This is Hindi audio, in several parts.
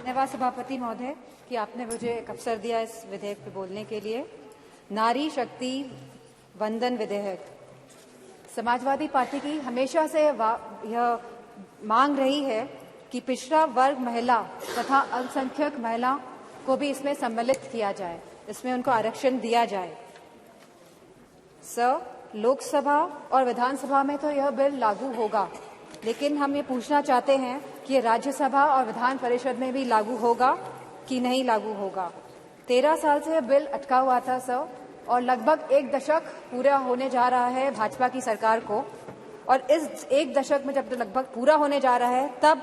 धन्यवाद सभापति महोदय कि आपने मुझे एक अवसर दिया इस विधेयक पर बोलने के लिए। नारी शक्ति वंदन विधेयक। समाजवादी पार्टी की हमेशा से यह मांग रही है कि पिछड़ा वर्ग महिला तथा अल्पसंख्यक महिला को भी इसमें सम्मिलित किया जाए, इसमें उनको आरक्षण दिया जाए। लोकसभा और विधानसभा में तो यह बिल लागू होगा, लेकिन हम ये पूछना चाहते हैं कि ये राज्यसभा और विधान परिषद में भी लागू होगा कि नहीं लागू होगा। 13 साल से यह बिल अटका हुआ था सर, और लगभग 1 दशक पूरा होने जा रहा है भाजपा की सरकार को, और इस 1 दशक में जब लगभग पूरा होने जा रहा है तब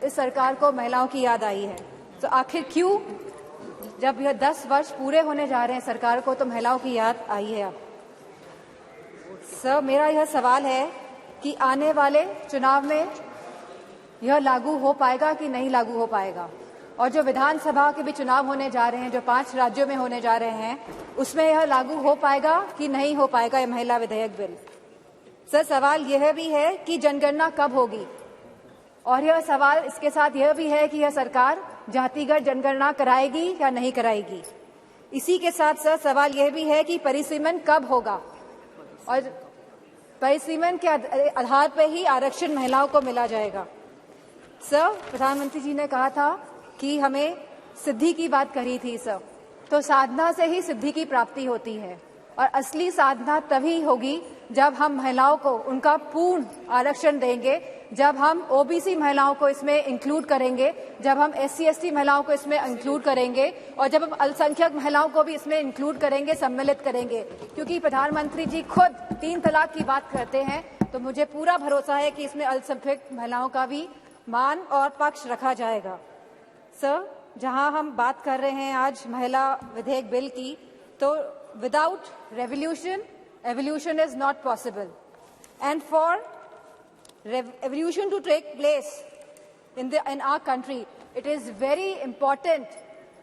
इस सरकार को महिलाओं की याद आई है। तो आखिर क्यों, जब यह 10 वर्ष पूरे होने जा रहे हैं सरकार को, तो महिलाओं की याद आई है अब। सर, मेरा यह सवाल है कि आने वाले चुनाव में यह लागू हो पाएगा कि नहीं लागू हो पाएगा, और जो विधानसभा के भी चुनाव होने जा रहे हैं, जो 5 राज्यों में होने जा रहे हैं, उसमें यह लागू हो पाएगा कि नहीं हो पाएगा यह महिला विधेयक बिल। सर, सवाल यह भी है कि जनगणना कब होगी, और यह सवाल इसके साथ यह भी है कि यह सरकार जातिगत जनगणना कराएगी या नहीं कराएगी। इसी के साथ सर सवाल यह भी है कि परिसीमन कब होगा, और परिसीमन के आधार पर ही आरक्षण महिलाओं को मिला जाएगा। सर, प्रधानमंत्री जी ने कहा था कि हमें सिद्धि की बात करी थी सर, तो साधना से ही सिद्धि की प्राप्ति होती है, और असली साधना तभी होगी जब हम महिलाओं को उनका पूर्ण आरक्षण देंगे, जब हम ओबीसी महिलाओं को इसमें इंक्लूड करेंगे, जब हम SC/ST महिलाओं को इसमें इंक्लूड करेंगे, और जब हम अल्पसंख्यक महिलाओं को भी इसमें इंक्लूड करेंगे, सम्मिलित करेंगे। क्योंकि प्रधानमंत्री जी खुद 3 तलाक की बात करते हैं, तो मुझे पूरा भरोसा है कि इसमें अल्पसंख्यक महिलाओं का भी मान और पक्ष रखा जाएगा। सर, जहां हम बात कर रहे हैं आज महिला विधेयक बिल की, तो without revolution evolution is not possible, and for evolution to take place in our country, it is very important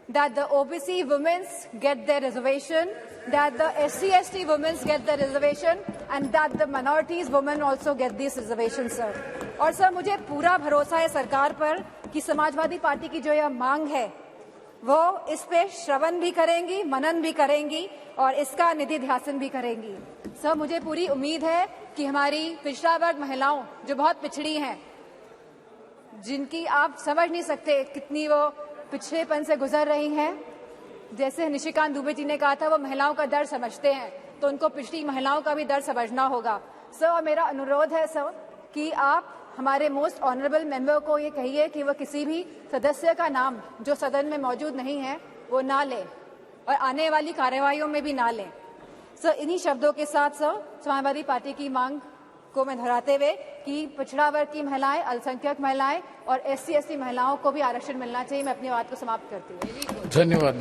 that the OBC women get their reservation, that the SC/ST women get their reservation, and that the minorities women also get this reservation, sir. और सर, मुझे पूरा भरोसा है सरकार पर कि समाजवादी पार्टी की जो यह मांग है वो इस पे श्रवण भी करेंगी, मनन भी करेंगी, और इसका निधि ध्यासन भी करेंगी। सर, मुझे पूरी उम्मीद है कि हमारी पिछड़ा वर्ग महिलाओं जो बहुत पिछड़ी हैं, जिनकी आप समझ नहीं सकते कितनी वो पिछड़ेपन से गुजर रही हैं, जैसे निशिकांत दुबे जी ने कहा था, वो महिलाओं का दर्द समझते हैं, तो उनको पिछड़ी महिलाओं का भी दर्द समझना होगा। सर, और मेरा अनुरोध है सर कि आप हमारे मोस्ट ऑनरेबल मेंबर को ये कहिए कि वो किसी भी सदस्य का नाम जो सदन में मौजूद नहीं है वो ना ले, और आने वाली कार्यवाहियों में भी ना लें। सर, इन्हीं शब्दों के साथ सर समाजवादी पार्टी की मांग को मैं दोहराते हुए कि पिछड़ा वर्ग की महिलाएं, अल्पसंख्यक महिलाएं और SC/ST महिलाओं को भी आरक्षण मिलना चाहिए, मैं अपनी बात को समाप्त करती हूँ। धन्यवाद।